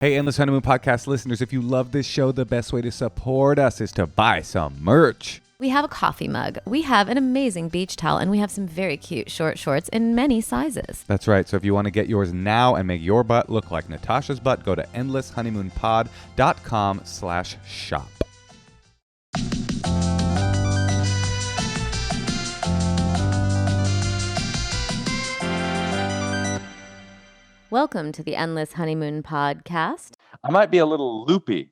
Hey, Endless Honeymoon Podcast listeners, if you love this show, the best way to support us is to buy some merch. We have a coffee mug, we have an amazing beach towel, and we have some very cute short shorts in many sizes. That's right. So if you want to get yours now and make your butt look like Natasha's butt, go to endlesshoneymoonpod.com/shop. Welcome to the Endless Honeymoon Podcast. I might be a little loopy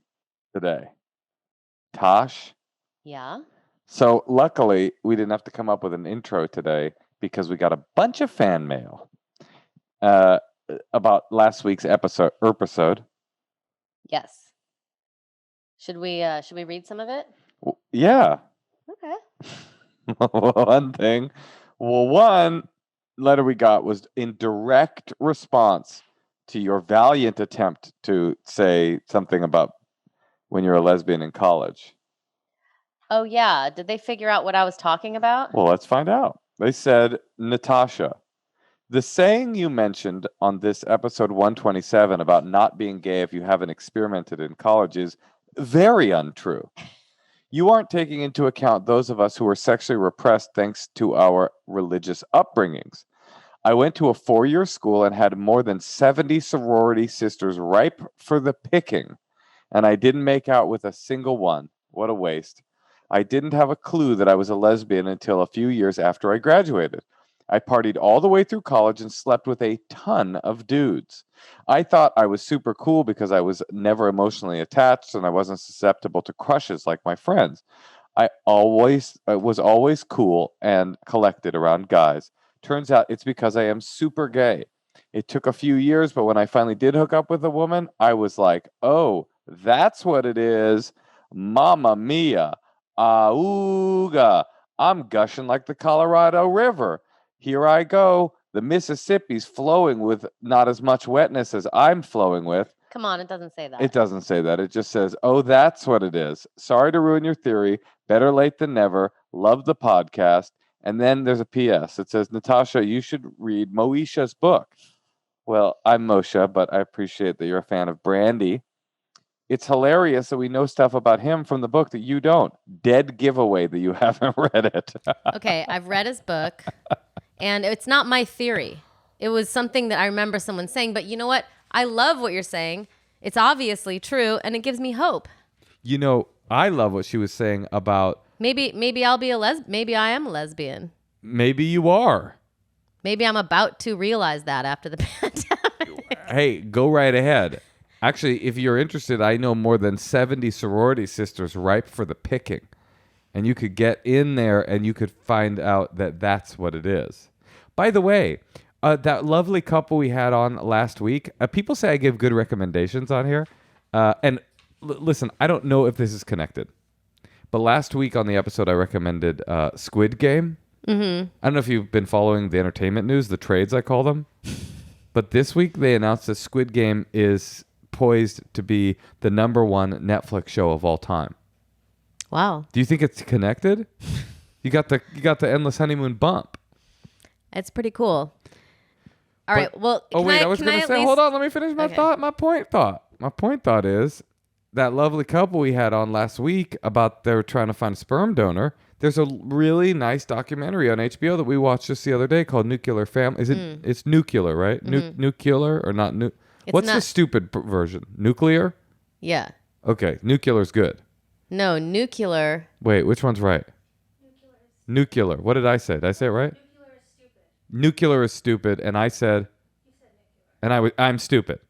today, Tosh. Yeah? So luckily, we didn't have to come up with an intro today because we got a bunch of fan mail about last week's episode. Yes. Should we read some of it? Yeah. Okay. One letter we got was in direct response to your valiant attempt to say something about when you're a lesbian in college. Oh, yeah. Did they figure out what I was talking about? Well, let's find out. They said, Natasha, the saying you mentioned on this episode 127 about not being gay if you haven't experimented in college is very untrue. You aren't taking into account those of us who were sexually repressed thanks to our religious upbringings. I went to a 4-year school and had more than 70 sorority sisters ripe for the picking, and I didn't make out with a single one. What a waste. I didn't have a clue that I was a lesbian until a few years after I graduated. I partied all the way through college and slept with a ton of dudes. I thought I was super cool because I was never emotionally attached and I wasn't susceptible to crushes like my friends. I was always cool and collected around guys. Turns out it's because I am super gay. It took a few years, but when I finally did hook up with a woman, I was like, oh, that's what it is. Mamma mia. Auga. I'm gushing like the Colorado River. Here I go. The Mississippi's flowing with not as much wetness as I'm flowing with. Come on, it doesn't say that. It doesn't say that. It just says, oh, that's what it is. Sorry to ruin your theory. Better late than never. Love the podcast. And then there's a PS. It says, Natasha, you should read Moesha's book. Well, I'm Moshe, but I appreciate that you're a fan of Brandy. It's hilarious that we know stuff about him from the book that you don't. Dead giveaway that you haven't read it. Okay, I've read his book, and it's not my theory. It was something that I remember someone saying, but you know what? I love what you're saying. It's obviously true, and it gives me hope. You know, I love what she was saying about... Maybe maybe I am a lesbian. Maybe you are. Maybe I'm about to realize that after the pandemic. Hey, go right ahead. Actually, if you're interested, I know more than 70 sorority sisters ripe for the picking. And you could get in there and you could find out that that's what it is. By the way, that lovely couple we had on last week, people say I give good recommendations on here. Listen, I don't know if this is connected. But last week on the episode, I recommended Squid Game. Mm-hmm. I don't know if you've been following the entertainment news, the trades I call them. But this week they announced that Squid Game is poised to be the #1 Netflix show of all time. Wow. Do you think it's connected? You got the Endless Honeymoon bump. It's pretty cool. All right. Well, I was going to say, hold on, let me finish my thought. My point thought is that lovely couple we had on last week about they were trying to find a sperm donor. There's a really nice documentary on HBO that we watched just the other day called Nuclear Family. Is it? It's nuclear, right? Mm-hmm. Nuclear or not? What's the stupid version? Nuclear? Yeah. Okay, nuclear is good. No, nuclear. Wait, which one's right? Nuclear. What did I say? Did I say it right? Nuclear is stupid. Nuclear is stupid, and I said... You said nuclear. And I'm stupid.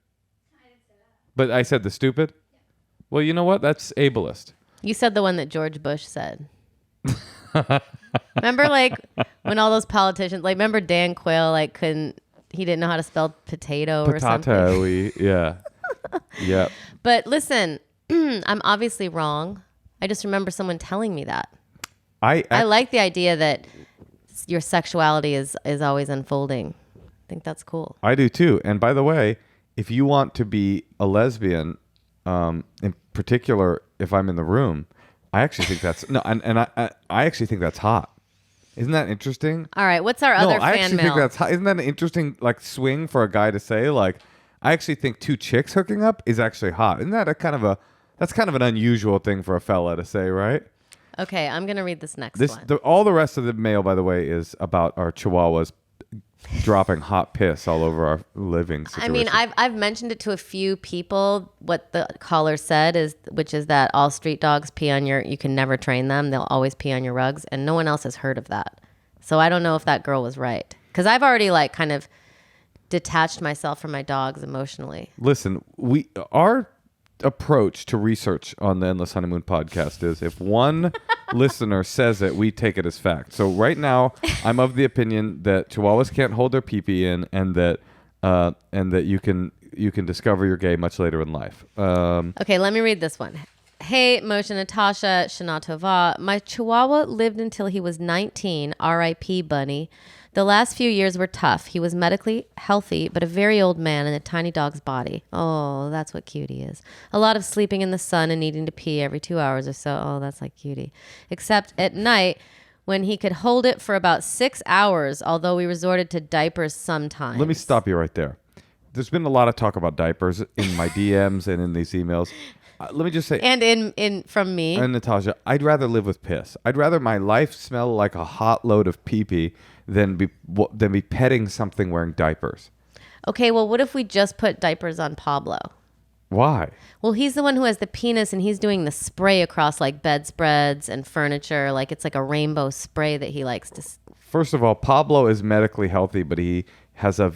I didn't say that. But I said the stupid? Yeah. Well, you know what? That's ableist. You said the one that George Bush said. Remember, like, when all those politicians... Like, remember Dan Quayle, like, he didn't know how to spell potato or something? Potato-y, yeah. Yeah. But listen, I'm obviously wrong. I just remember someone telling me that. I like the idea that your sexuality is always unfolding. I think that's cool. I do too. And by the way, if you want to be a lesbian, in particular, if I'm in the room, I actually think that's I actually think that's hot. Isn't that interesting? All right, what's our other fan mail? Think that's hot. Isn't that an interesting like swing for a guy to say like, I actually think two chicks hooking up is actually hot. Isn't that that's kind of an unusual thing for a fella to say, right? Okay, I'm gonna read this next one. All the rest of the mail, by the way, is about our chihuahuas dropping hot piss all over our living situation. I mean, I've mentioned it to a few people. What the caller said is that all street dogs pee on you can never train them. They'll always pee on your rugs, and no one else has heard of that. So I don't know if that girl was right, because I've already like kind of detached myself from my dogs emotionally. Listen, our approach to research on the Endless Honeymoon podcast is if one listener says it, we take it as fact. So right now, I'm of the opinion that chihuahuas can't hold their pee-pee in, and that you can discover you're gay much later in life. Okay, let me read this one. Hey, Moshe and Natasha, Shana Tova. My chihuahua lived until he was 19, R.I.P. Bunny. The last few years were tough. He was medically healthy, but a very old man in a tiny dog's body. Oh, that's what Cutie is. A lot of sleeping in the sun and needing to pee every 2 hours or so. Oh, that's like Cutie. Except at night, when he could hold it for about 6 hours, although we resorted to diapers sometimes. Let me stop you right there. There's been a lot of talk about diapers in my DMs and in these emails. Let me just say, and in from me and Natasha, I'd rather live with piss. I'd rather my life smell like a hot load of pee-pee than be petting something wearing diapers. Okay, well, what if we just put diapers on Pablo? Why? Well, he's the one who has the penis, and he's doing the spray across like bedspreads and furniture. Like it's like a rainbow spray that he likes to. First of all, Pablo is medically healthy, but he has a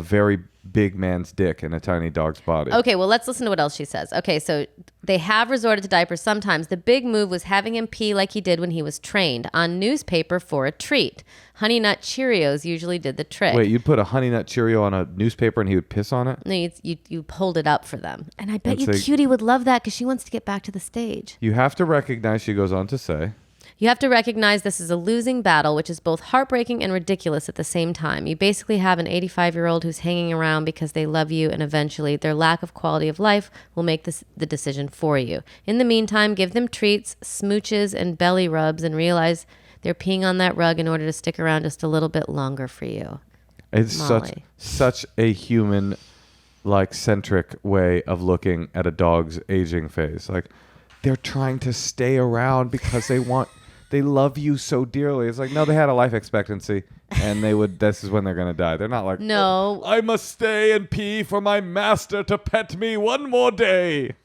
very big man's dick in a tiny dog's body. Okay, well, let's listen to what else she says. Okay, so they have resorted to diapers sometimes. The big move was having him pee like he did when he was trained on newspaper for a treat. Honey Nut Cheerios usually did the trick. Wait, you'd put a Honey Nut Cheerio on a newspaper and he would piss on it? No, you pulled it up for them. And I bet Cutie would love that because she wants to get back to the stage. You have to recognize, she goes on to say, you have to recognize this is a losing battle, which is both heartbreaking and ridiculous at the same time. You basically have an 85-year-old who's hanging around because they love you, and eventually their lack of quality of life will make the decision for you. In the meantime, give them treats, smooches, and belly rubs, and realize they're peeing on that rug in order to stick around just a little bit longer for you. It's such a human, like, centric way of looking at a dog's aging phase. Like, they're trying to stay around because they love you so dearly. It's like, no, they had a life expectancy, and this is when they're going to die. They're not like, no, I must stay and pee for my master to pet me one more day.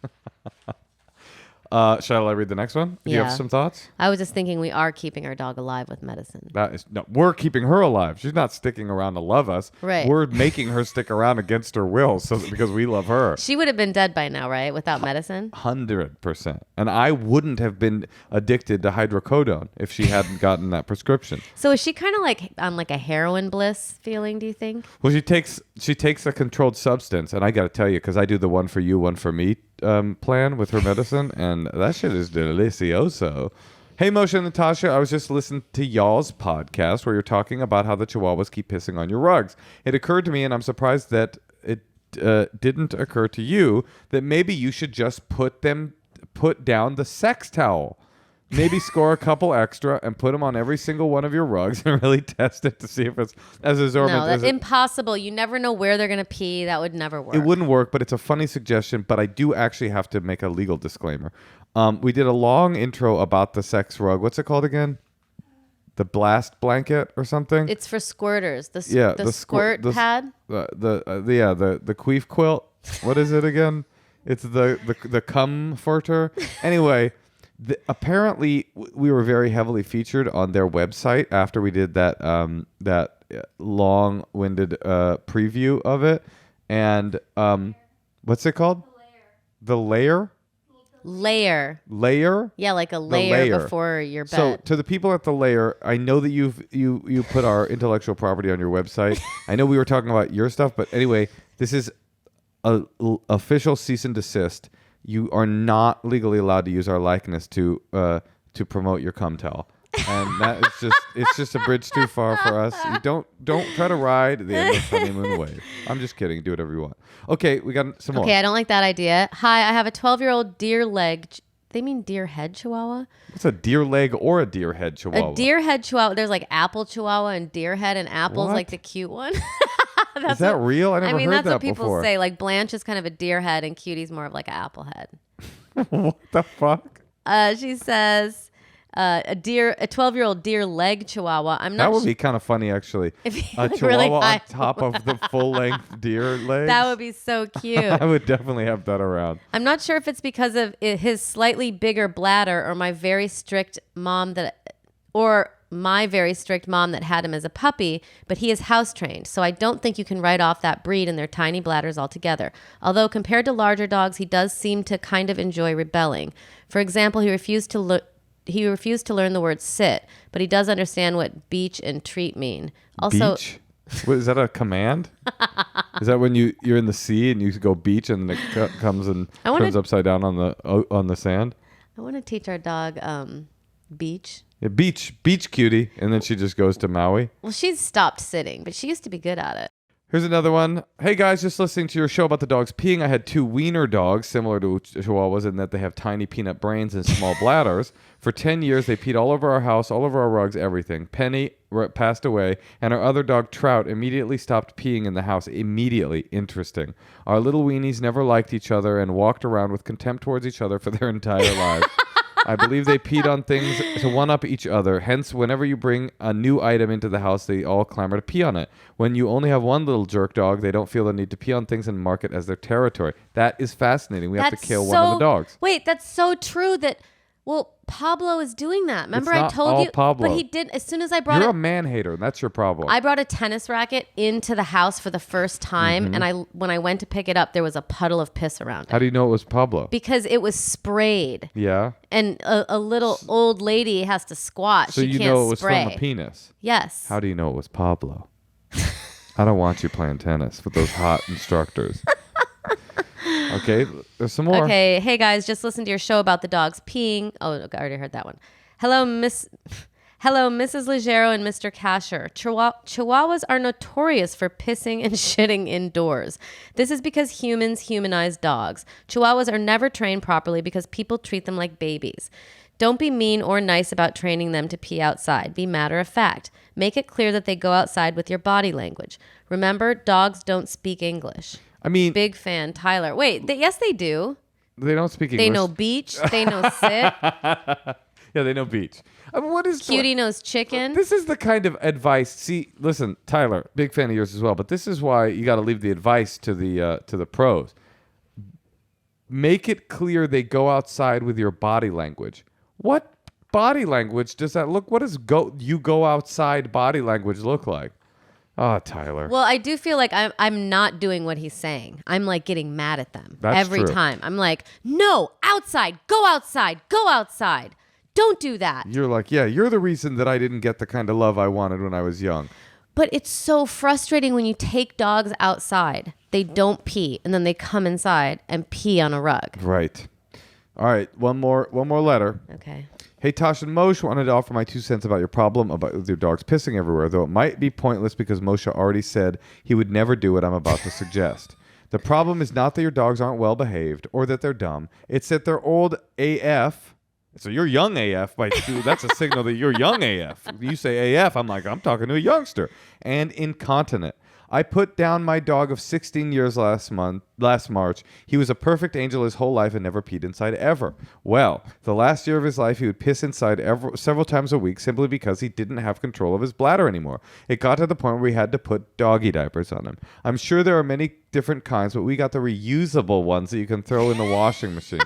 Shall I read the next one? Do you have some thoughts? I was just thinking we are keeping our dog alive with medicine. We're keeping her alive. She's not sticking around to love us. Right. We're making her stick around against her will because we love her. She would have been dead by now, right? Without medicine? 100%. And I wouldn't have been addicted to hydrocodone if she hadn't gotten that prescription. So is she kind of like on like a heroin bliss feeling, do you think? Well, she takes a controlled substance. And I got to tell you, because I do the one for you, one for me plan with her medicine, and that shit is delicioso. Hey, Moshe and Natasha, I was just listening to y'all's podcast where you're talking about how the chihuahuas keep pissing on your rugs. It occurred to me, and I'm surprised that it didn't occur to you, that maybe you should just put down the sex towel. Maybe score a couple extra and put them on every single one of your rugs and really test it to see if it's as absorbent. No, that's impossible. You never know where they're going to pee. That would never work. It wouldn't work, but it's a funny suggestion. But I do actually have to make a legal disclaimer. We did a long intro about the sex rug. What's it called again? The blast blanket or something? It's for squirters. The squirt pad? The queef quilt. What is it again? It's the comforter. Anyway. Apparently, we were very heavily featured on their website after we did that long-winded preview of it. And what's it called? The layer? Layer. Layer? Yeah, like a layer before your bed. So to the people at the layer, I know that you put our intellectual property on your website. I know we were talking about your stuff, but anyway, this is a official cease and desist. You are not legally allowed to use our likeness to promote your cum towel. And that is it's just a bridge too far for us. You don't try to ride the endless honeymoon wave. I'm just kidding. Do whatever you want. Okay, we got some more. Okay, I don't like that idea. Hi, I have a 12-year-old deer leg. They mean deer head chihuahua? What's a deer leg or a deer head chihuahua? A deer head chihuahua. There's like apple chihuahua and deer head, and apple's like the cute one. Is that real? I never heard that's that what people before. say. Like Blanche is kind of a deer head and Cutie's more of like an apple head. What the fuck? She says a 12-year-old deer leg chihuahua. I'm not That would be kind of funny, actually. If he A like chihuahua really on high. top of the full-length deer legs. That would be so cute. I would definitely have that around. I'm not sure if it's because of his slightly bigger bladder or my very strict mom that had him as a puppy, but he is house trained. So I don't think you can write off that breed and their tiny bladders altogether. Although compared to larger dogs, he does seem to kind of enjoy rebelling. For example, he refused to learn the word sit, but he does understand what beach and treat mean. Also, Beach? What, is that a command? Is that when you're in the sea and you go beach and it comes and turns upside down on the sand? I want to teach our dog beach. Yeah, beach cutie, and then she just goes to Maui. Well, she's stopped sitting, but she used to be good at it. Here's another one. Hey guys, just listening to your show about the dogs peeing. I had 2 wiener dogs, similar to chihuahuas in that they have tiny peanut brains and small bladders. For 10 years, they peed all over our house, all over our rugs, everything. Penny passed away, and our other dog, Trout, immediately stopped peeing in the house. Immediately. Interesting. Our little weenies never liked each other and walked around with contempt towards each other for their entire lives. I believe they peed on things to one-up each other. Hence, whenever you bring a new item into the house, they all clamor to pee on it. When you only have one little jerk dog, they don't feel the need to pee on things and mark it as their territory. That is fascinating. We have to kill one of the dogs. Wait, that's so true that... Well, Pablo is doing that. Remember, It's not I told all you, Pablo. but he did. As soon as I brought You're a man-hater, and that's your problem. I brought a tennis racket into the house for the first time, Mm-hmm. and when I went to pick it up, there was a puddle of piss around it. How do you know it was Pablo? Because it was sprayed, Yeah? and a little old lady has to squat. So she you can't know it was spray. from a penis. Yes. How do you know it was Pablo? I don't want you playing tennis with those hot instructors. Okay, there's some more. Okay, hey guys, just listen to your show about the dogs peeing. Oh, I already heard that one. Hello, Mrs. Ligero and Mr. Casher. Chihuahuas are notorious for pissing and shitting indoors. This is because humans humanize dogs. Chihuahuas are never trained properly because people treat them like babies. Don't be mean or nice about training them to pee outside. Be matter of fact. Make it clear that they go outside with your body language. Remember, dogs don't speak English. I mean, Big fan, Tyler. Wait, yes, they do. they don't speak English. They know beach. They know sit. Yeah, they know beach. I mean, what is Cutie knows chicken. This is the kind of advice. See, listen, Tyler, big fan of yours as well. But this is why you got to leave the advice to the pros. Make it clear they go outside with your body language. What body language does that look? What does you go outside body language look like? Oh, Tyler. Well, I do feel like I'm not doing what he's saying. I'm like getting mad at them That's every true. time. I'm like, no, outside, go outside, go outside. Don't do that. You're like, yeah, you're the reason that I didn't get the kind of love I wanted when I was young. But it's so frustrating when you take dogs outside. They don't pee, and then they come inside and pee on a rug. Right. All right, one more letter. Okay. Hey, Tosh and Moshe, wanted to offer my 2 cents about your problem with your dogs pissing everywhere, though it might be pointless because Moshe already said he would never do what I'm about to suggest. The problem is not that your dogs aren't well behaved or that they're dumb. It's that they're old AF. So you're young AF. That's a signal that you're young AF. You say AF, I'm talking to a youngster. And incontinent. I put down my dog of 16 years last March. He was a perfect angel his whole life and never peed inside ever. Well, the last year of his life, he would piss inside several times a week simply because he didn't have control of his bladder anymore. It got to the point where we had to put doggy diapers on him. I'm sure there are many different kinds, but we got the reusable ones that you can throw in the washing machine.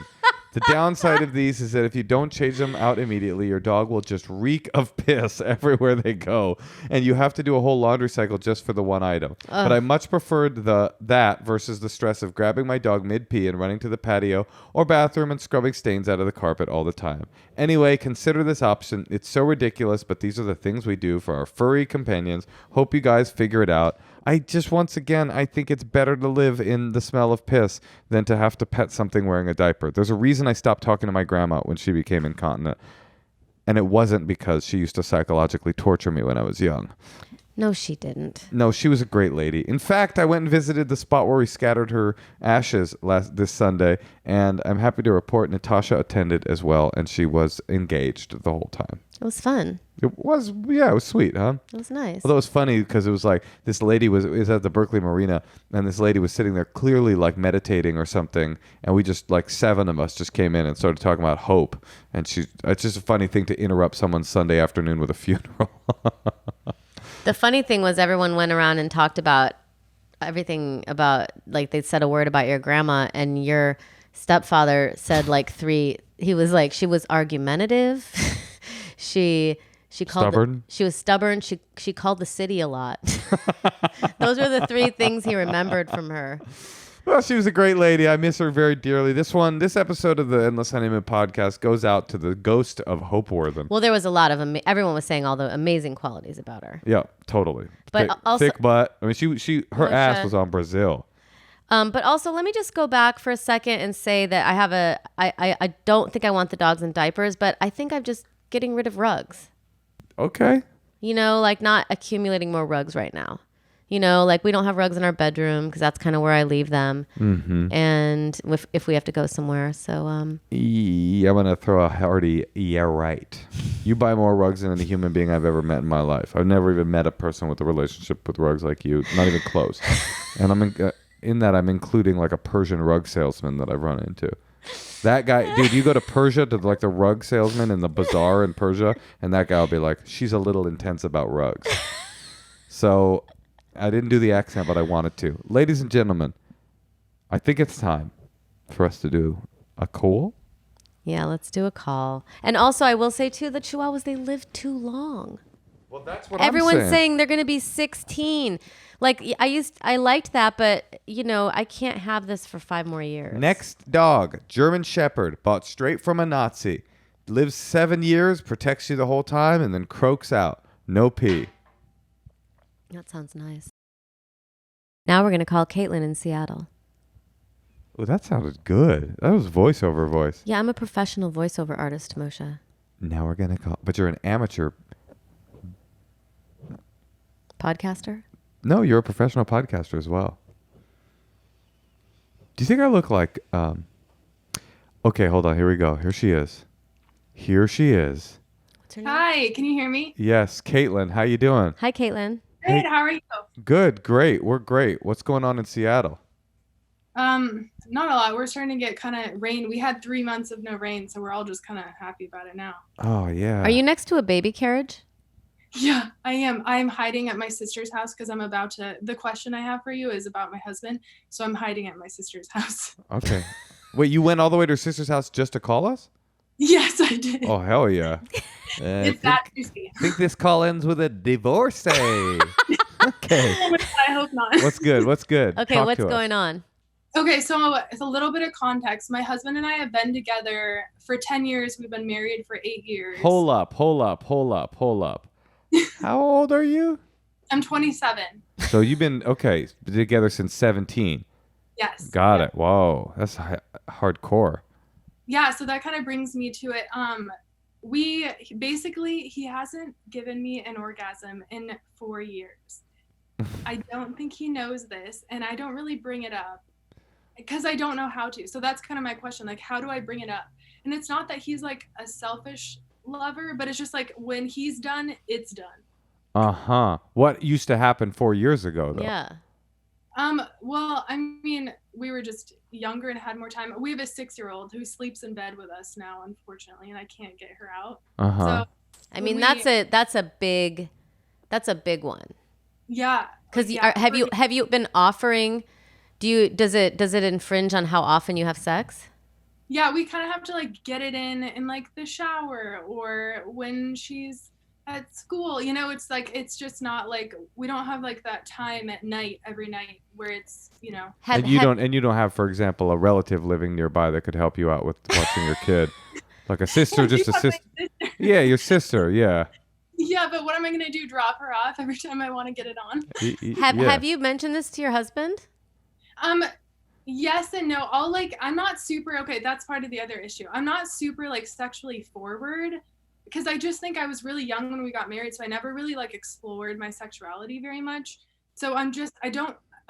The downside of these is that if you don't change them out immediately, your dog will just reek of piss everywhere they go, and you have to do a whole laundry cycle just for the one item. But I much preferred that versus the stress of grabbing my dog mid-pee and running to the patio or bathroom and scrubbing stains out of the carpet all the time. Anyway, consider this option. It's so ridiculous, but these are the things we do for our furry companions. Hope you guys figure it out. I think it's better to live in the smell of piss than to have to pet something wearing a diaper. There's a reason I stopped talking to my grandma when she became incontinent. And it wasn't because she used to psychologically torture me when I was young. No, she didn't. No, she was a great lady. In fact, I went and visited the spot where we scattered her ashes this Sunday, and I'm happy to report Natasha attended as well, and she was engaged the whole time. It was fun. It was sweet, huh? It was nice. Although it was funny because it was like this lady was at the Berkeley Marina, and this lady was sitting there clearly like meditating or something, and we just like 7 of us just came in and started talking about hope, and it's just a funny thing to interrupt someone's Sunday afternoon with a funeral. The funny thing was everyone went around and talked about everything about, like, they said a word about your grandma, and your stepfather said like 3. He was like, she was argumentative. She called Stubborn? She was stubborn. She called the city a lot. Those were the 3 things he remembered from her. Well, she was a great lady. I miss her very dearly. This episode of the Endless Honeymoon podcast goes out to the ghost of Hope Worthen. Well, there was a lot of everyone was saying all the amazing qualities about her. Yeah, totally. But also, thick butt. I mean, her ass was on Brazil. But also, let me just go back for a second and say that I don't think I want the dogs in diapers, but I think I'm just getting rid of rugs. Okay. You know, like not accumulating more rugs right now. You know, like we don't have rugs in our bedroom because that's kind of where I leave them. Mm-hmm. And if we have to go somewhere. So, I'm going to throw a hearty, yeah, right. You buy more rugs than any human being I've ever met in my life. I've never even met a person with a relationship with rugs like you. Not even close. And I'm including like a Persian rug salesman that I've run into. That guy, dude, you go to Persia to like the rug salesman in the bazaar in Persia, and that guy will be like, she's a little intense about rugs. So I didn't do the accent, but I wanted to. Ladies and gentlemen, I think it's time for us to do a call. Yeah, let's do a call. And also, I will say too, the Chihuahuas, they live too long. Well, that's what everyone's saying they're going to be 16. Like I liked that, but you know, I can't have this for 5 more years. Next dog, German Shepherd, bought straight from a Nazi. Lives 7 years, protects you the whole time, and then croaks out. No pee. That sounds nice. Now we're going to call Caitlin in Seattle. Oh, that sounded good. That was voiceover voice. Yeah, I'm a professional voiceover artist, Moshe. Now we're going to call, but you're an amateur podcaster? No, you're a professional podcaster as well. Do you think I look like... Okay, hold on. Here we go. Here she is. What's her name? Hi, can you hear me? Yes, Caitlin. How you doing? Hi, Caitlin. Great, how are you? Good, great. We're great. What's going on in Seattle? Not a lot. We're starting to get kind of rain. We had 3 months of no rain, so we're all just kind of happy about it now. Oh, yeah. Are you next to a baby carriage? Yeah, I am. I'm hiding at my sister's house because I'm about to... The question I have for you is about my husband, so I'm hiding at my sister's house. Okay. Wait, you went all the way to her sister's house just to call us? Yes, I did. Oh, hell yeah. It's that juicy. I think this call ends with a divorce. Okay. I hope not. What's good? Okay, Talk what's to us. going on? Okay, so it's a little bit of context. My husband and I have been together for 10 years. We've been married for 8 years. Hold up. How old are you? I'm 27. So you've been, together since 17. Yes. Got it. Whoa. That's hardcore. Yeah, so that kind of brings me to it. He hasn't given me an orgasm in 4 years. I don't think he knows this, and I don't really bring it up because I don't know how to. So that's kind of my question. Like, how do I bring it up? And it's not that he's like a selfish lover, but it's just like when he's done, it's done. Uh-huh. What used to happen 4 years ago, though? Yeah. Well, I mean, we were just younger and had more time. We have a 6-year-old who sleeps in bed with us now, unfortunately, and I can't get her out. Uh-huh. So I mean, that's a big one. Yeah. Because have you been offering? Does it infringe on how often you have sex? Yeah, we kind of have to like get it in like the shower or when she's at school. You know, it's like it's just not like we don't have like that time at night every night where it's, you know. You don't have, for example, a relative living nearby that could help you out with watching your kid, like a sister, just a sister. Yeah, your sister. Yeah. Yeah, but what am I gonna do? Drop her off every time I want to get it on? Have you mentioned this to your husband? Yes and no. I'm not super, okay, that's part of the other issue. I'm not super like sexually forward because I just think I was really young when we got married, so I never really like explored my sexuality very much. So I'm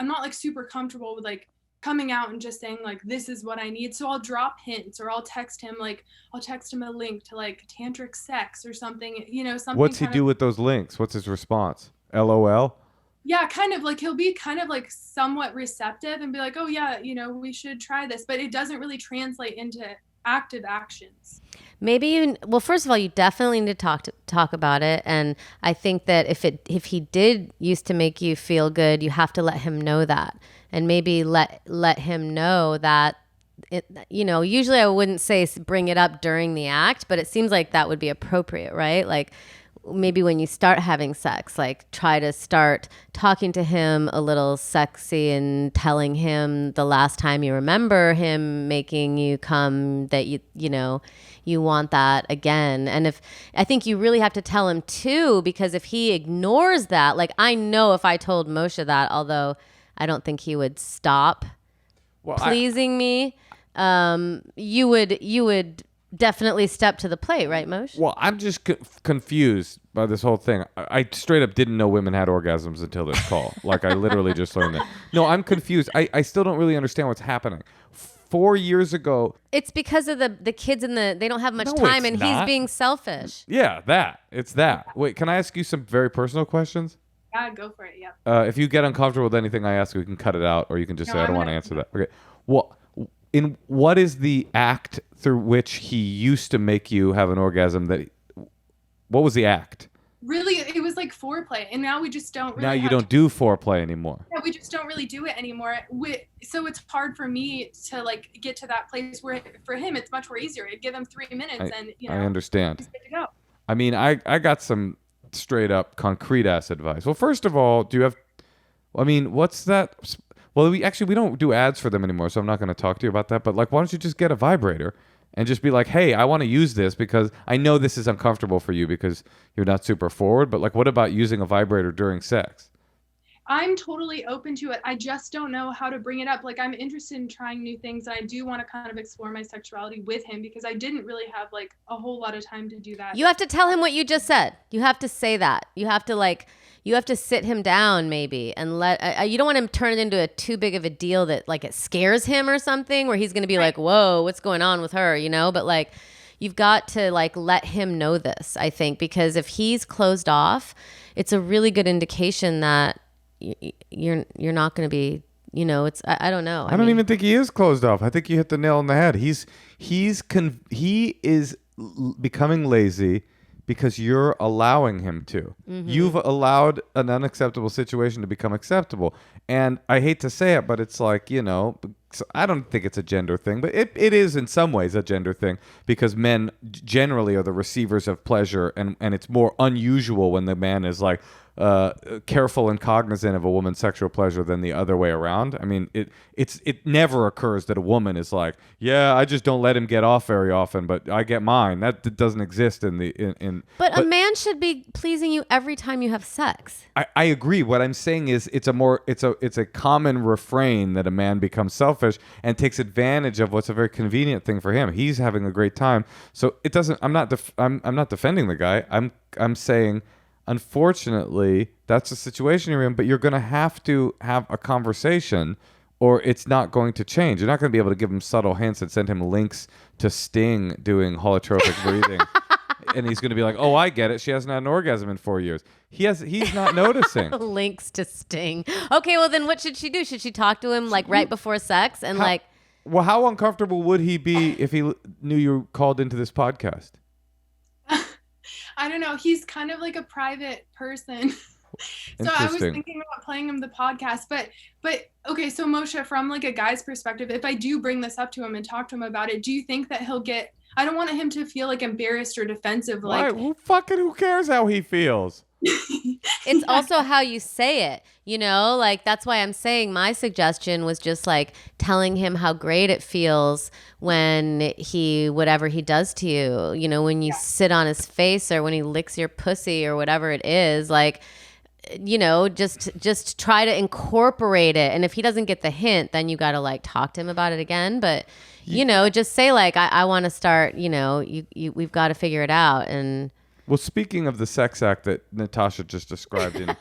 not like super comfortable with like coming out and just saying like, this is what I need. So I'll drop hints, or I'll text him a link to like tantric sex or something, something. What's he do with those links? What's his response? LOL? Yeah, kind of like he'll be kind of like somewhat receptive and be like, oh yeah, we should try this, but it doesn't really translate into active actions. Maybe first of all, you definitely need to talk about it. And I think that if he did used to make you feel good, you have to let him know that. And maybe let him know that, usually I wouldn't say bring it up during the act, but it seems like that would be appropriate, right? Like maybe when you start having sex, like try to start talking to him a little sexy and telling him the last time you remember him making you come that you want that again. And I think you really have to tell him too, because if he ignores that, like I know if I told Moshe that, although I don't think he would stop pleasing me, you would definitely step to the plate, right, Moshe? Well, I'm just confused by this whole thing. I straight up didn't know women had orgasms until this call. Like, I literally just learned that. No, I'm confused. I still don't really understand what's happening. 4 years ago... It's because of the kids they don't have much time, and he's being selfish. Yeah, it's that. Wait, can I ask you some very personal questions? Yeah, go for it, yeah. If you get uncomfortable with anything I ask, we can cut it out, or you can just say, I don't want to answer that. Okay. Well... what is the act through which he used to make you have an orgasm? What was the act? Really, it was like foreplay, and now we just don't really. Now you don't do foreplay anymore. Yeah, we just don't really do it anymore. So it's hard for me to like get to that place where for him it's much more easier. I'd give him 3 minutes, I understand. He's good to go. I mean, I got some straight up concrete ass advice. Well, first of all, what's that? Well, we don't do ads for them anymore, so I'm not going to talk to you about that. But like, why don't you just get a vibrator and just be like, hey, I want to use this because I know this is uncomfortable for you because you're not super forward. But like, what about using a vibrator during sex? I'm totally open to it. I just don't know how to bring it up. Like, I'm interested in trying new things, and I do want to kind of explore my sexuality with him because I didn't really have like a whole lot of time to do that. You have to tell him what you just said. You have to say that. You have to sit him down maybe and you don't want him to turn it into too big of a deal that like it scares him or something where he's going to be like, whoa, what's going on with her, But like, you've got to like let him know this, I think, because if he's closed off, it's a really good indication that you're not going to be, it's, I don't know. I don't even think he is closed off. I think you hit the nail on the head. He is becoming lazy because you're allowing him to. Mm-hmm. You've allowed an unacceptable situation to become acceptable. And I hate to say it, but it's like, I don't think it's a gender thing, but it is in some ways a gender thing because men generally are the receivers of pleasure, and it's more unusual when the man is like careful and cognizant of a woman's sexual pleasure than the other way around. I mean, it never occurs that a woman is like, yeah, I just don't let him get off very often, but I get mine. That doesn't exist But a man should be pleasing you every time you have sex. I agree. What I'm saying is it's a common refrain that a man becomes selfish and takes advantage of what's a very convenient thing for him. He's having a great time. So it doesn't, I'm not defending the guy. I'm saying, unfortunately, that's the situation you're in, but you're going to have a conversation or it's not going to change. You're not going to be able to give him subtle hints and send him links to Sting doing holotropic breathing. And he's going to be like, oh, I get it. She hasn't had an orgasm in 4 years. He's not noticing. Links to Sting. Okay, well, then what should she do? Should she talk to him like right before sex and Well, how uncomfortable would he be if he knew you called into this podcast? I don't know. He's kind of like a private person. So I was thinking about playing him the podcast, but okay. So Moshe, from like a guy's perspective, if I do bring this up to him and talk to him about it, do you think that he'll get? I don't want him to feel like embarrassed or defensive. Like, who cares how he feels? It's also how you say it, like that's why I'm saying my suggestion was just like telling him how great it feels when whatever he does to you, when you sit on his face or when he licks your pussy or whatever it is, like, just try to incorporate it. And if he doesn't get the hint, then you got to like talk to him about it again. But, just say like, I want to start, we've got to figure it out. And well, speaking of the sex act that Natasha just described in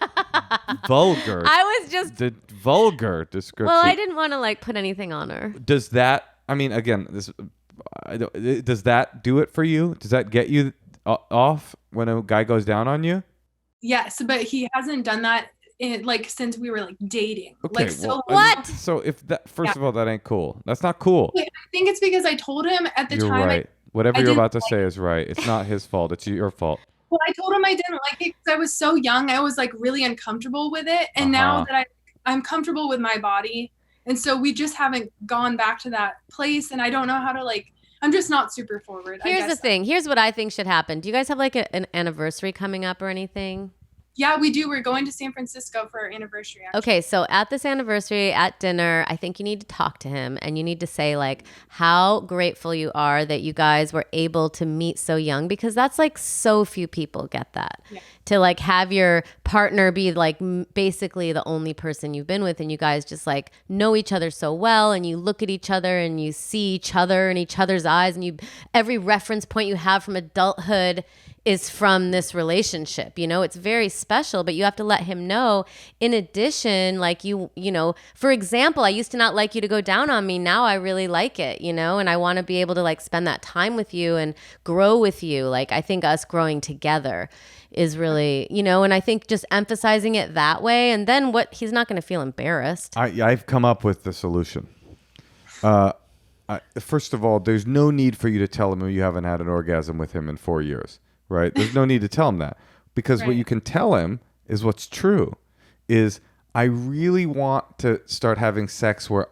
vulgar. I was just the vulgar description. Well, I didn't want to like put anything on her. Does that? I mean, again, does that do it for you? Does that get you off when a guy goes down on you? Yes, but he hasn't done that since we were like dating. Okay, what? So if that, first of all, that ain't cool. That's not cool. I think it's because I told him at the You're time. Right. Whatever you're about to say is right. It's not his fault. It's your fault. Well, I told him I didn't like it because I was so young. I was like really uncomfortable with it, and now that I'm comfortable with my body, and so we just haven't gone back to that place, and I don't know how to like. I'm just not super forward. Here's the thing. Here's what I think should happen. Do you guys have like an anniversary coming up or anything? Yeah, we do. We're going to San Francisco for our anniversary. Actually. Okay, so at this anniversary, at dinner, I think you need to talk to him and you need to say like how grateful you are that you guys were able to meet so young, because that's like so few people get that. Yeah. To like have your partner be like basically the only person you've been with, and you guys just like know each other so well, and you look at each other and you see each other in each other's eyes, and every reference point you have from adulthood is from this relationship. You know, it's very special, but you have to let him know. In addition, like you know, for example, I used to not like you to go down on me. Now I really like it, you know, and I want to be able to like spend that time with you and grow with you. Like I think us growing together is really, you know, and I think just emphasizing it that way, and then he's not going to feel embarrassed. I've come up with the solution. First of all, there's no need for you to tell him you haven't had an orgasm with him in 4 years. Right? There's no need to tell him that, because what you can tell him is what's true. Is I really want to start having sex where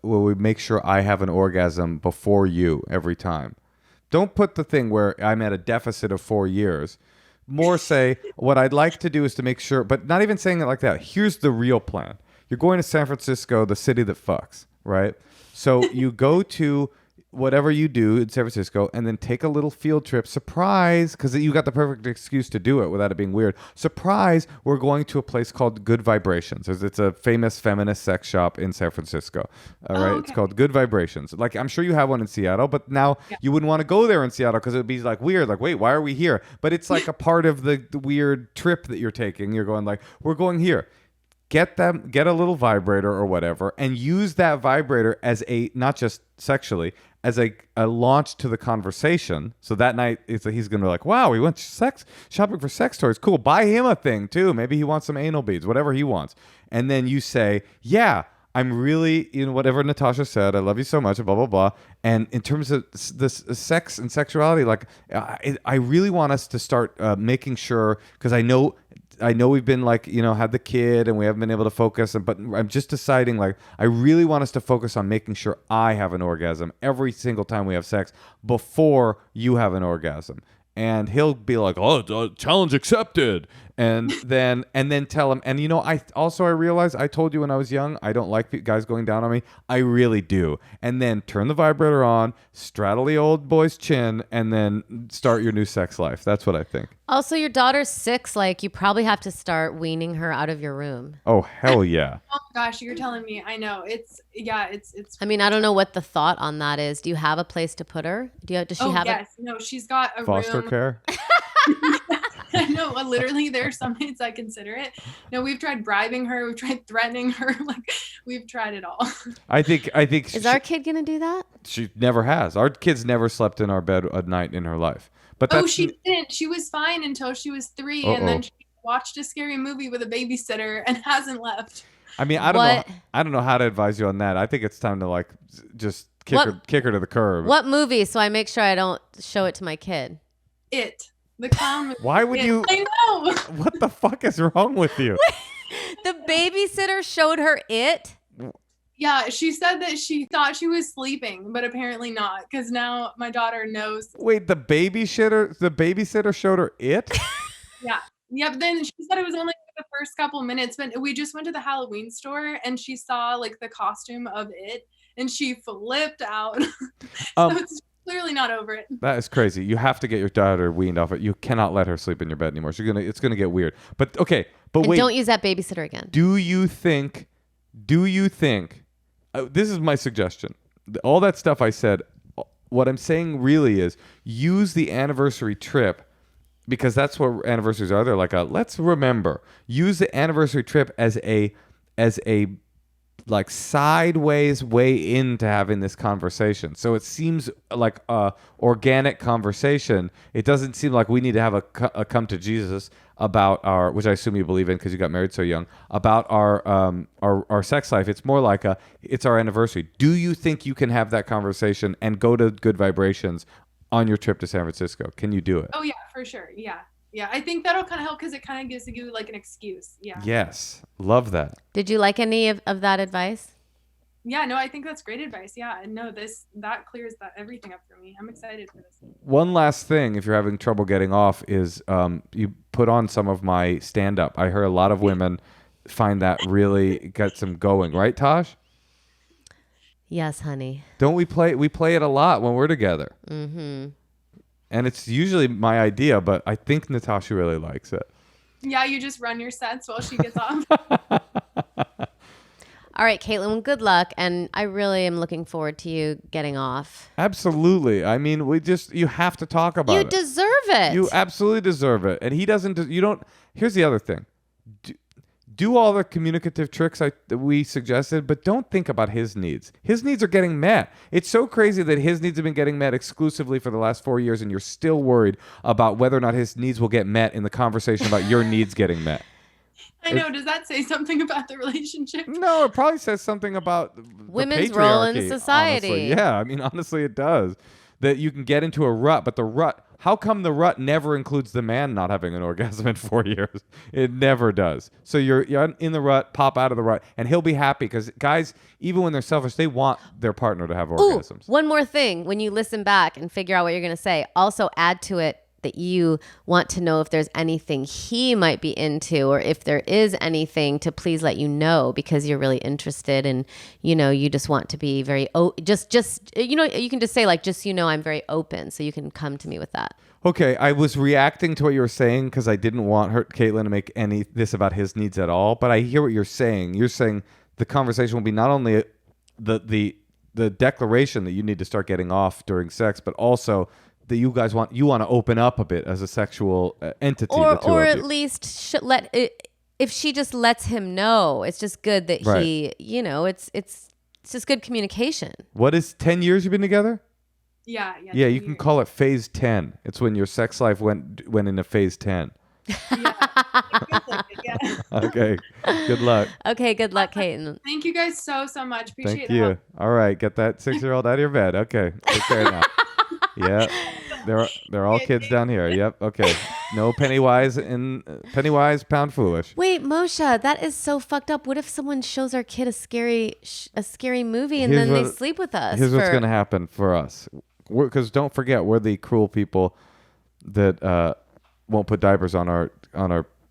we make sure I have an orgasm before you every time. Don't put the thing where I'm at a deficit of 4 years. More say what I'd like to do is to make sure, but not even saying it like that. Here's the real plan. You're going to San Francisco, the city that fucks, right? So you go to whatever you do in San Francisco, and then take a little field trip. Surprise, because you got the perfect excuse to do it without it being weird. Surprise, we're going to a place called Good Vibrations. It's a famous feminist sex shop in San Francisco. All right, It's called Good Vibrations. Like, I'm sure you have one in Seattle, but now you wouldn't want to go there in Seattle because it would be like weird. Like, wait, why are we here? But it's like a part of the weird trip that you're taking. You're going like, we're going here. Get a little vibrator or whatever, and use that vibrator as not just sexually, as a launch to the conversation. So that night, he's going to be like, wow, we went shopping for sex toys. Cool. Buy him a thing too. Maybe he wants some anal beads, whatever he wants. And then you say, yeah, I'm really, whatever Natasha said, I love you so much, blah, blah, blah. And in terms of this sex and sexuality, like, I really want us to start making sure, because I know we've been like, had the kid and we haven't been able to focus, but I'm just deciding, like, I really want us to focus on making sure I have an orgasm every single time we have sex before you have an orgasm. And he'll be like, oh, challenge accepted. And then tell him. And I realized, I told you when I was young, I don't like guys going down on me. I really do. And then turn the vibrator on, straddle the old boy's chin, and then start your new sex life. That's what I think. Also, your daughter's 6. Like, you probably have to start weaning her out of your room. Oh, hell yeah. Oh gosh, you're telling me. I know. It's. I mean, I don't know what the thought on that is. Do you have a place to put her? Does she have? Yes. No, she's got a foster room. care. I know. Literally, there are some nights I consider it. No, we've tried bribing her. We've tried threatening her. Like, we've tried it all. I think. Is our kid gonna do that? She never has. Our kid's never slept in our bed a night in her life. But she didn't. She was fine until she was 3, and then she watched a scary movie with a babysitter and hasn't left. I mean, I don't know how to advise you on that. I think it's time to like just kick her to the curb. What movie? So I make sure I don't show it to my kid. It. The clown movie. Why would you? I know. What the fuck is wrong with you? The babysitter showed her It? Yeah, she said that she thought she was sleeping, but apparently not, because now my daughter knows. Wait, the babysitter showed her It? Yeah. Yeah, but then she said it was only the first couple minutes, but we just went to the Halloween store and she saw like the costume of It and she flipped out. So it's clearly not over it. That is crazy. You have to get your daughter weaned off it. You cannot let her sleep in your bed anymore. It's gonna get weird. But okay, and wait. Don't use that babysitter again. Do you think this is my suggestion. All that stuff I said, what I'm saying really is use the anniversary trip because that's what anniversaries are. They're like let's remember. Use the anniversary trip as a like sideways way into having this conversation. So it seems like a organic conversation. It doesn't seem like we need to have a come to Jesus about our, which I assume you believe in because you got married so young, about our sex life. It's more like it's our anniversary. Do you think you can have that conversation and go to Good Vibrations on your trip to San Francisco? Can you do it? Oh yeah, for sure. Yeah. Yeah, I think that'll kind of help because it kind of gives you like an excuse. Yeah. Yes. Love that. Did you like any of that advice? Yeah, no, I think that's great advice. Yeah, and no, that clears everything up for me. I'm excited for this. One last thing, if you're having trouble getting off, is you put on some of my stand-up. I heard a lot of women find that really gets them going. Right, Tosh? Yes, honey. Don't we play it a lot when we're together? Mm-hmm. And it's usually my idea, but I think Natasha really likes it. Yeah, you just run your sets while she gets off. All right, Caitlin, well, good luck. And I really am looking forward to you getting off. Absolutely. I mean, you have to talk about it. You deserve it. You absolutely deserve it. And he doesn't, here's the other thing. Do all the communicative tricks we suggested, but don't think about his needs. His needs are getting met. It's so crazy that his needs have been getting met exclusively for the last 4 years, and you're still worried about whether or not his needs will get met in the conversation about your needs getting met. I know. Does that say something about the relationship? No, it probably says something about women's the role in patriarchy, society. Honestly. Yeah, I mean, honestly, it does. That you can get into a rut, but the rut, how come the rut never includes the man not having an orgasm in 4 years? It never does. So you're in the rut, pop out of the rut, and he'll be happy because guys, even when they're selfish, they want their partner to have orgasms. One more thing. When you listen back and figure out what you're going to say, also add to it that you want to know if there's anything he might be into or if there is anything to please let you know because you're really interested and, you just want to be very, you can just say like, just, I'm very open. So you can come to me with that. Okay, I was reacting to what you were saying because I didn't want Caitlin to make this about his needs at all. But I hear what you're saying. You're saying the conversation will be not only the declaration that you need to start getting off during sex, but also that you guys want to open up a bit as a sexual entity, or at least if she just lets him know. It's just good that he, it's just good communication. What is 10 years you've been together? Yeah. Yeah, you can call it phase 10. It's when your sex life went into phase 10. Yeah. Okay. Good luck. Okay, good luck, Caitlin. Thank you guys so much. Appreciate it. Thank you. All right, get that 6-year-old out of your bed. Okay. Take care now. Yeah, they're all kids down here. Yep. Okay. No Pennywise pound foolish. Wait, Moshe, that is so fucked up. What if someone shows our kid a scary movie and then they sleep with us? Here's what's gonna happen for us. Because don't forget, we're the cruel people that won't put diapers on our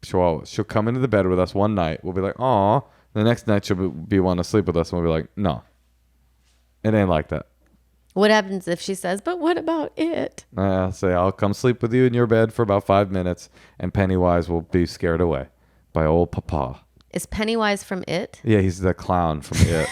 chihuahuas. She'll come into the bed with us one night. We'll be like, "Aw." The next night she'll be wanting to sleep with us, and we'll be like, "No, it ain't like that." What happens if she says, "But what about it?" I'll say, "I'll come sleep with you in your bed for about 5 minutes," and Pennywise will be scared away by old Papa. Is Pennywise from It? Yeah, he's the clown from It.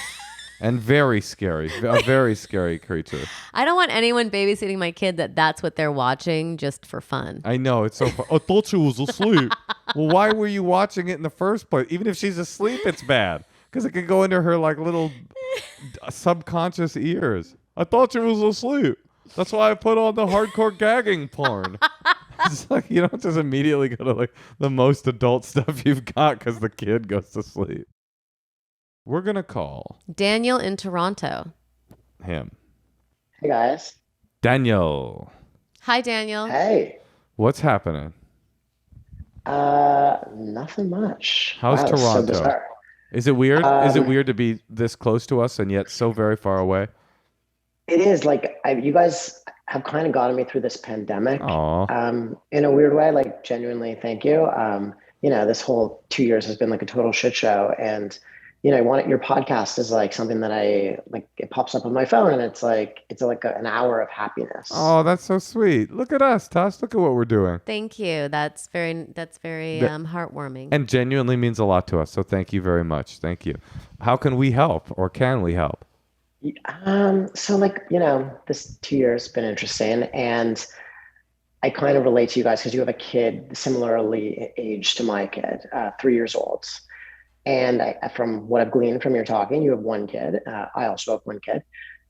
And very scary. A very scary creature. I don't want anyone babysitting my kid that's what they're watching just for fun. I know. It's so fun. I thought she was asleep. Well, why were you watching it in the first place? Even if she's asleep, it's bad. Because it could go into her like little subconscious ears. I thought she was asleep. That's why I put on the hardcore gagging porn. It's like you don't just immediately go to like the most adult stuff you've got because the kid goes to sleep. We're going to call Daniel in Toronto. Him. Hey, guys. Daniel. Hi, Daniel. Hey. What's happening? Nothing much. How's Wow, Toronto? So bizarre. Is it weird? Is it weird to be this close to us and yet so very far away? It is. Like, you guys have kind of gotten me through this pandemic. Aww. In a weird way, like, genuinely, thank you. This whole 2 years has been like a total shit show. And, your podcast is like something that I like, it pops up on my phone and it's like an hour of happiness. Oh, that's so sweet. Look at us, Tosh. Look at what we're doing. Thank you. That's very heartwarming. And genuinely means a lot to us. So thank you very much. Thank you. How can we help or can we help? So this 2 years has been interesting. And I kind of relate to you guys because you have a kid similarly aged to my kid, 3 years old. And from what I've gleaned from your talking, you have one kid. I also have one kid.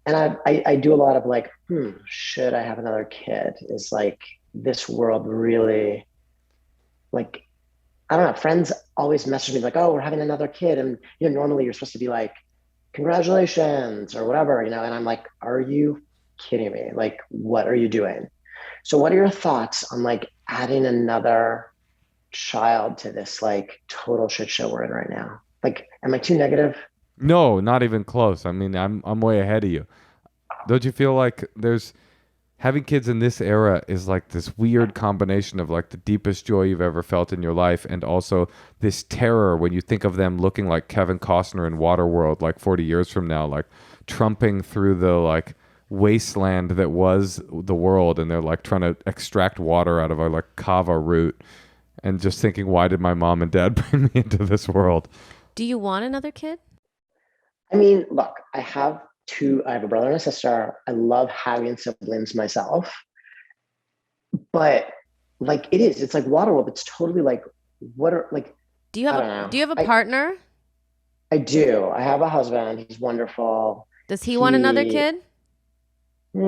And I do a lot of like, should I have another kid? Is like this world really, like, I don't know. Friends always message me like, oh, we're having another kid. And, normally you're supposed to be like, congratulations or whatever, and I'm like, are you kidding me? Like, what are you doing? So what are your thoughts on like adding another child to this like total shit show we're in right now? Like, am I too negative? No, not even close. I mean, I'm way ahead of you. Don't you feel like having kids in this era is like this weird combination of like the deepest joy you've ever felt in your life and also this terror when you think of them looking like Kevin Costner in Waterworld like 40 years from now, like trumping through the like wasteland that was the world, and they're like trying to extract water out of a like kava root, and just thinking, why did my mom and dad bring me into this world? Do you want another kid? I mean, look, I have a brother and a sister. I love having siblings myself, but like it's like Waterworld. It's totally like, do you have a partner? I do. I have a husband. He's wonderful. Does he want another kid? He's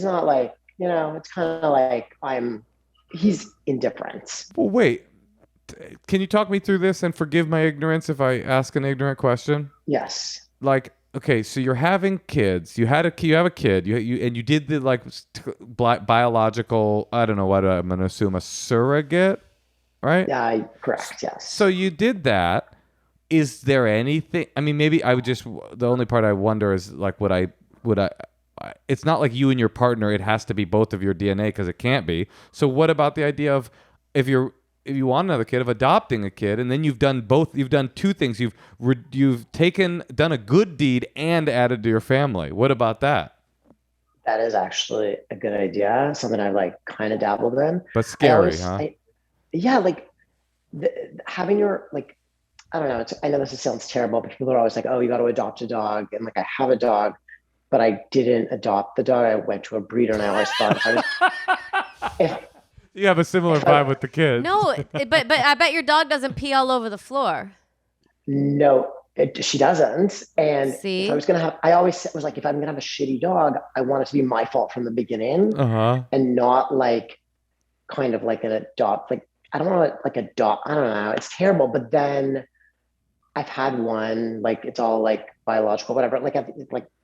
not like, it's kind of like he's indifferent. Well, wait, can you talk me through this and forgive my ignorance if I ask an ignorant question? Yes. Like, okay, so you're having kids. You have a kid. You did the like biological. I don't know what I'm gonna assume, a surrogate, right? Yeah, correct. Yes. So you did that. Is there anything? I mean, maybe I would just. The only part I wonder is like, would I? It's not like you and your partner. It has to be both of your DNA because it can't be. So what about the idea of if you want another kid, of adopting a kid, and then you've done both. You've done two things. You've done a good deed and added to your family. What about that? That is actually a good idea. Something I've like kind of dabbled in. But scary, huh? Having your like, I don't know. I know this sounds terrible, but people are always like, "Oh, you got to adopt a dog," and like I have a dog, but I didn't adopt the dog. I went to a breeder, and I always thought you have a similar vibe with the kids. No, but I bet your dog doesn't pee all over the floor. No, she doesn't. And see, if I was gonna have, I always was like, if I'm gonna have a shitty dog, I want it to be my fault from the beginning, and not like kind of like an adopt. Like I don't want to like adopt. I don't know. It's terrible. But then I've had one, like it's all like biological, whatever. Like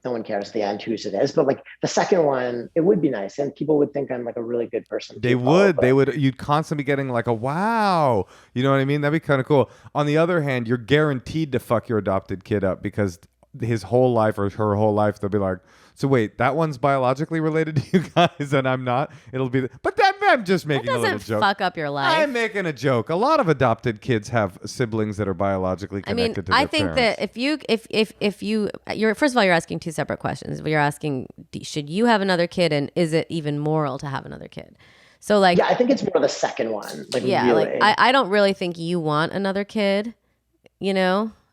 no one cares at the end whose it is, but like the second one, it would be nice, and people would think I'm like a really good person. They would. You'd constantly be getting like a wow. You know what I mean? That'd be kind of cool. On the other hand, you're guaranteed to fuck your adopted kid up because his whole life or her whole life they'll be like, so wait, that one's biologically related to you guys and I'm not. It'll be, but then I'm just making a little joke. Fuck up your life. I'm making a joke. A lot of adopted kids have siblings that are biologically connected to their think parents. that if you're first of all, you're asking two separate questions. You're asking, should you have another kid, and is it even moral to have another kid? So like, yeah, I think it's more the second one. Like, yeah, really. like I don't really think you want another kid,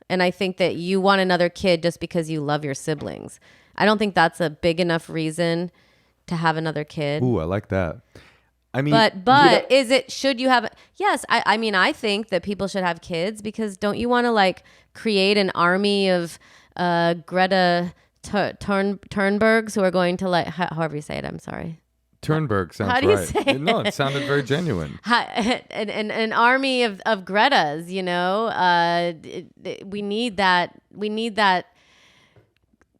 and I think that you want another kid just because you love your siblings. I don't think that's a big enough reason to have another kid. Ooh, I like that. I mean, but should you have? Yes, I mean, I think that people should have kids because don't you want to like create an army of Greta Thunbergs who are going to like, however you say it. I'm sorry. Turnberg sounds right. How do you say it? No, it sounded very genuine. An army of Gretas, we need that. We need that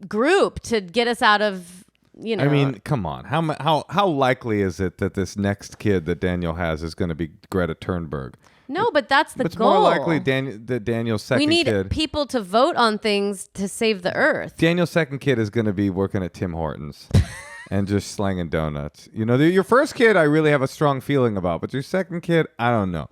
group to get us out of, I mean, come on. How likely is it that this next kid that Daniel has is going to be Greta Thunberg? No, but that's the it's goal. It's more likely that Daniel's second kid. We need people to vote on things to save the earth. Daniel's second kid is going to be working at Tim Hortons. And just slanging donuts. Your first kid I really have a strong feeling about, but your second kid, I don't know.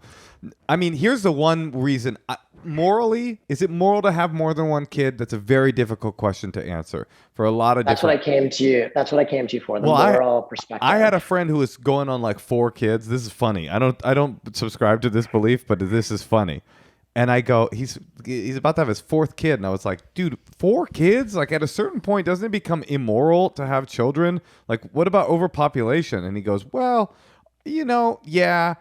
I mean, here's the one reason. Morally, is it moral to have more than one kid? That's a very difficult question to anser for a lot of That's what I came to you. That's what I came to you for, the moral perspective. I had a friend who was going on like 4 kids. This is funny. I don't subscribe to this belief, but this is funny. And I go, he's about to have his 4th kid. And I was like, dude, 4 kids? Like at a certain point, doesn't it become immoral to have children? Like, what about overpopulation? And he goes, well, yeah,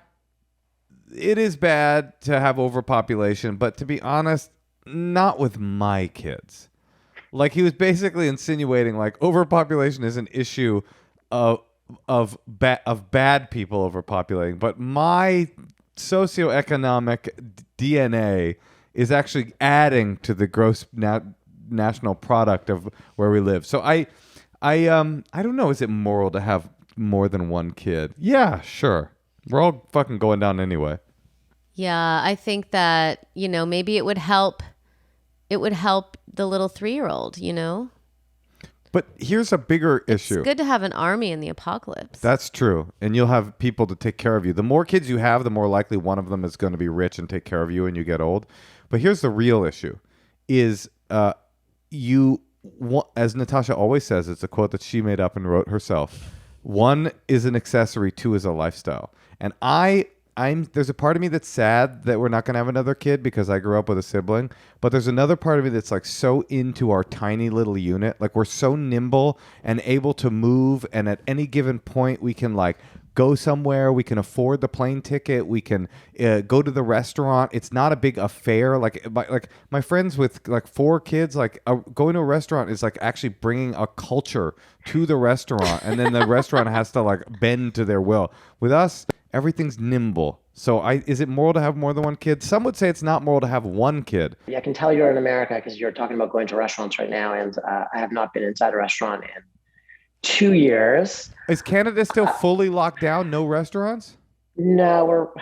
it is bad to have overpopulation. But to be honest, not with my kids. Like he was basically insinuating like overpopulation is an issue of bad people overpopulating. But my socioeconomic DNA is actually adding to the gross national product of where we live. So I don't know. Is it moral to have more than one kid? Yeah, sure. We're all fucking going down anyway. Yeah, I think that maybe it would help. It would help the little 3-year-old. But here's a bigger issue. It's good to have an army in the apocalypse. That's true. And you'll have people to take care of you. The more kids you have, the more likely one of them is going to be rich and take care of you when you get old. But here's the real issue is as Natasha always says, it's a quote that she made up and wrote herself. 1 is an accessory, 2 is a lifestyle. And there's a part of me that's sad that we're not going to have another kid because I grew up with a sibling. But there's another part of me that's like so into our tiny little unit. Like we're so nimble and able to move. And at any given point, we can like go somewhere. We can afford the plane ticket. We can go to the restaurant. It's not a big affair. Like my friends with like 4 kids, like going to a restaurant is like actually bringing a culture to the restaurant. And then the restaurant has to like bend to their will. With us, everything's nimble. So is it moral to have more than one kid? Some would say it's not moral to have one kid. Yeah, I can tell you're in America because you're talking about going to restaurants right now. And I have not been inside a restaurant in 2 years. Is Canada still fully locked down? No restaurants? No,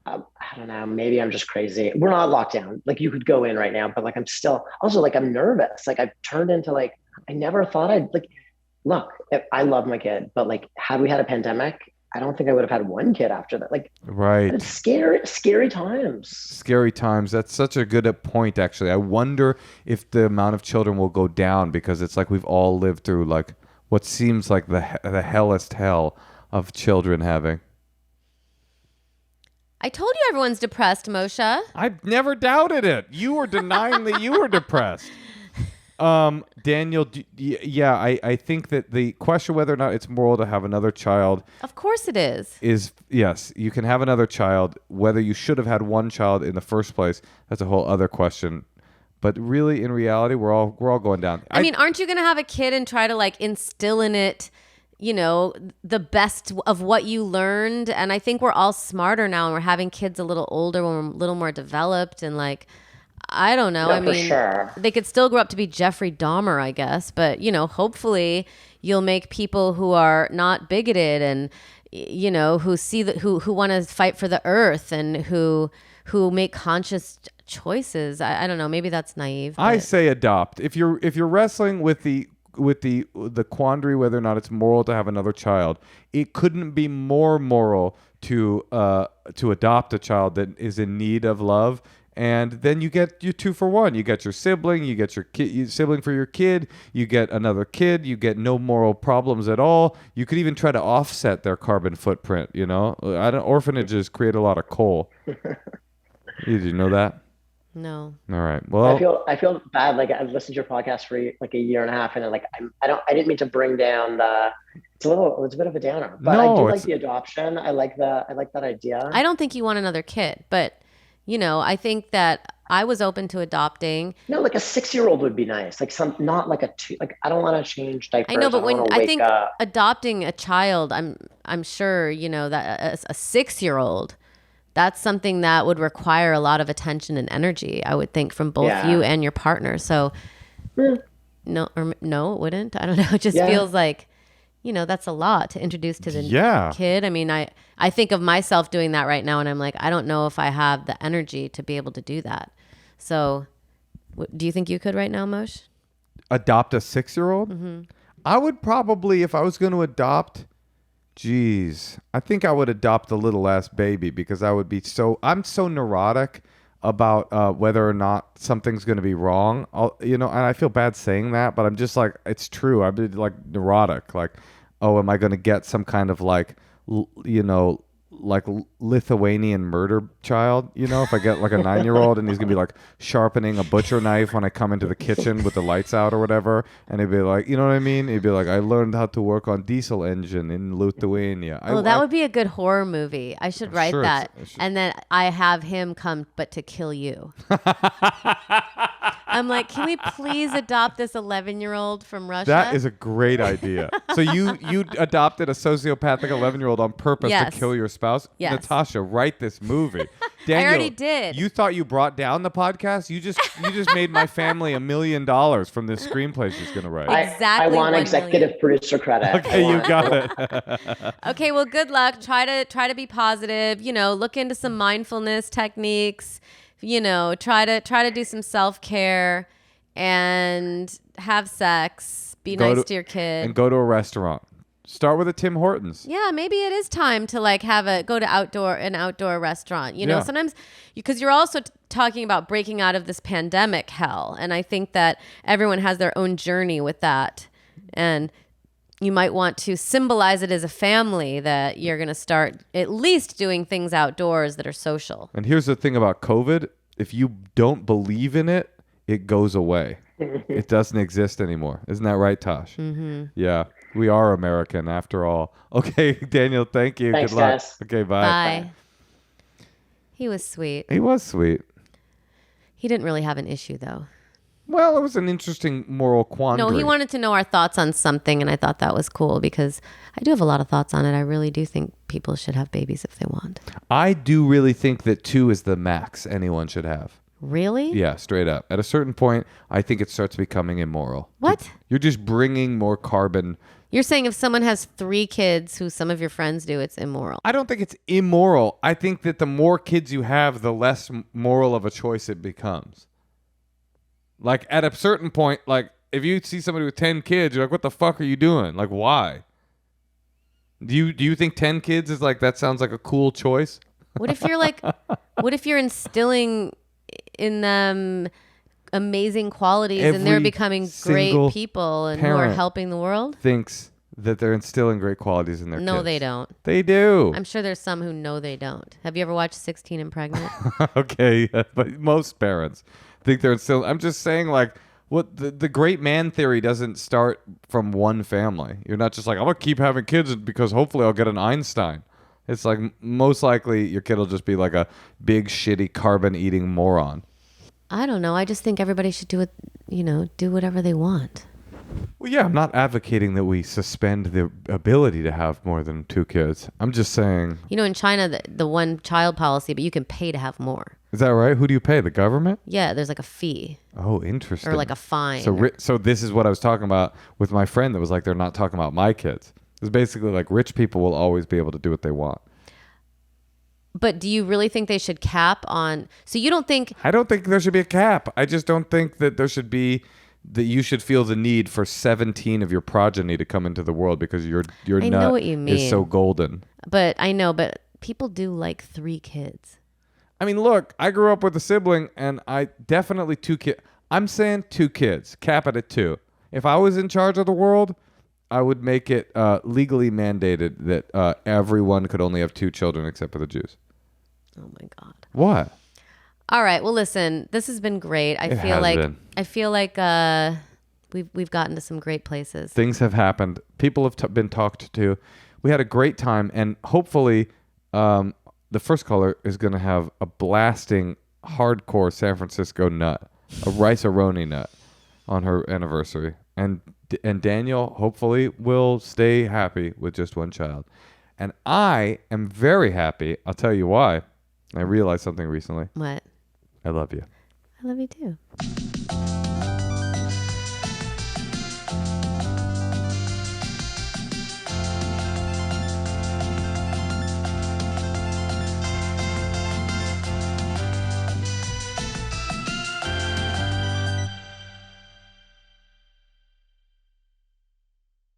I don't know. Maybe I'm just crazy. We're not locked down. Like you could go in right now, but like I'm still also like I'm nervous. Like I've turned into like I never thought I'd like. Look, I love my kid, but like had we had a pandemic, I don't think I would have had one kid after that. Like, right. It's scary times. Scary times. That's such a good point, actually. I wonder if the amount of children will go down because it's like we've all lived through like what seems like the hellest hell of children having. I told you everyone's depressed, Moshe. I've never doubted it. You were denying that you were depressed. Daniel, I think that the question whether or not it's moral to have another child, of course it is yes, you can have another child. Whether you should have had one child in the first place, that's a whole other question. But really, in reality, we're all going down. I mean, aren't you going to have a kid and try to like instill in it, the best of what you learned? And I think we're all smarter now, and we're having kids a little older when we're a little more developed, and like. I don't know. No, I mean, sure. They could still grow up to be Jeffrey Dahmer, I guess. But, hopefully you'll make people who are not bigoted and, who see who want to fight for the earth and who make conscious choices. I don't know. Maybe that's naive. I say adopt. If you're wrestling with the quandary whether or not it's moral to have another child, it couldn't be more moral to adopt a child that is in need of love. And then you get your 2 for 1. You get your sibling, you get your sibling for your kid, you get another kid, you get no moral problems at all. You could even try to offset their carbon footprint, Orphanages create a lot of coal. Did you know that? No. All right. Well, I feel bad. Like I've listened to your podcast for like a year and a half, and like I didn't mean to bring down it's a bit of a downer. But I do like the adoption. I like that idea. I don't think you want another kid, but I think that I was open to adopting. No, like a 6-year-old would be nice. Like not like a 2. Like I don't want to change diapers. I know, but I think adopting a child, I'm sure that a 6-year-old, that's something that would require a lot of attention and energy. I would think from both you and your partner. So no, it wouldn't. I don't know. It just feels like. That's a lot to introduce to the kid. I mean, I think of myself doing that right now, and I'm like, I don't know if I have the energy to be able to do that. So do you think you could right now, Moshe? Adopt a 6-year-old? Mm-hmm. I would probably, if I was going to adopt, I think I would adopt a little ass baby because I'm so neurotic about whether or not something's going to be wrong. And I feel bad saying that, but I'm just like, it's true. I'd be like neurotic. Like, oh, am I going to get some kind of like, Lithuanian murder child, if I get like a 9-year-old and he's gonna be like sharpening a butcher knife when I come into the kitchen with the lights out or whatever, and he'd be like, you know what I mean? He'd be like, I learned how to work on diesel engine in Lithuania. That would be a good horror movie. I should write that. And then I have him come, but to kill you. I'm like, can we please adopt this 11-year-old from Russia? That is a great idea. So you adopted a sociopathic 11-year-old on purpose to kill your spouse? Yes. Natasha, write this movie. Daniel, I already did. You thought you brought down the podcast? You just made my family $1 million from this screenplay she's going to write. Exactly. I want executive producer credit. Okay, you got it. Okay, well, good luck. Try to be positive. Look into some mindfulness techniques. Try to do some self-care and have sex. Be nice to your kid. And go to a restaurant. Start with a Tim Hortons. Yeah, maybe it is time to go to an outdoor restaurant. Sometimes because you're also talking about breaking out of this pandemic hell, and I think that everyone has their own journey with that, and you might want to symbolize it as a family that you're going to start at least doing things outdoors that are social. And here's the thing about COVID: if you don't believe in it, it goes away. It doesn't exist anymore. Isn't that right, Tosh? Mm-hmm. Yeah. We are American after all. Okay, Daniel, thank you. Thanks, good luck. guys. Okay, bye. Bye. He was sweet. He was sweet. He didn't really have an issue, though. Well, it was an interesting moral quandary. No, he wanted to know our thoughts on something, and I thought that was cool because I do have a lot of thoughts on it. I really do think people should have babies if they want. I do really think that 2 is the max anyone should have. Really? Yeah, straight up. At a certain point, I think it starts becoming immoral. What? You're just bringing more carbon. You're saying if someone has 3 kids, who some of your friends do, it's immoral. I don't think it's immoral. I think that the more kids you have, the less moral of a choice it becomes. Like, at a certain point, like, if you see somebody with 10 kids, you're like, what the fuck are you doing? Like, why? Do you think 10 kids is like, that sounds like a cool choice? What if you're instilling in them amazing qualities and they're becoming great people and who are helping the world? Thinks that they're instilling great qualities in their kids. No, they don't. They do. I'm sure there's some who know they don't. Have you ever watched 16 and Pregnant? Okay, but most parents think they're instilling. I'm just saying, like, what the great man theory doesn't start from one family. You're not just like, I'm going to keep having kids because hopefully I'll get an Einstein. It's like most likely your kid will just be like a big, shitty, carbon-eating moron. I don't know. I just think everybody should do it, do whatever they want. Well, yeah, I'm not advocating that we suspend the ability to have more than 2 kids. I'm just saying... in China, the one child policy, but you can pay to have more. Is that right? Who do you pay? The government? Yeah, there's like a fee. Oh, interesting. Or like a fine. So this is what I was talking about with my friend that was like, they're not talking about my kids. It's basically like rich people will always be able to do what they want. But do you really think they should cap on... So you don't think... I don't think there should be a cap. I just don't think that there should be... that you should feel the need for 17 of your progeny to come into the world because your I know nut what you mean. is so golden. But I know, but people do like 3 kids. I mean, look, I grew up with a sibling and I definitely 2 kids. I'm saying 2 kids. Cap it at 2. If I was in charge of the world, I would make it legally mandated that everyone could only have 2 children except for the Jews. Oh my God. What? All right. Well, listen, this has been great. I feel like we've gotten to some great places. Things have happened. People have been talked to. We had a great time, and hopefully, the first caller is going to have a blasting, hardcore San Francisco nut, a rice-a-roni nut, on her anniversary, and Daniel hopefully will stay happy with just 1 child, and I am very happy. I'll tell you why. I realized something recently. What? I love you. I love you too.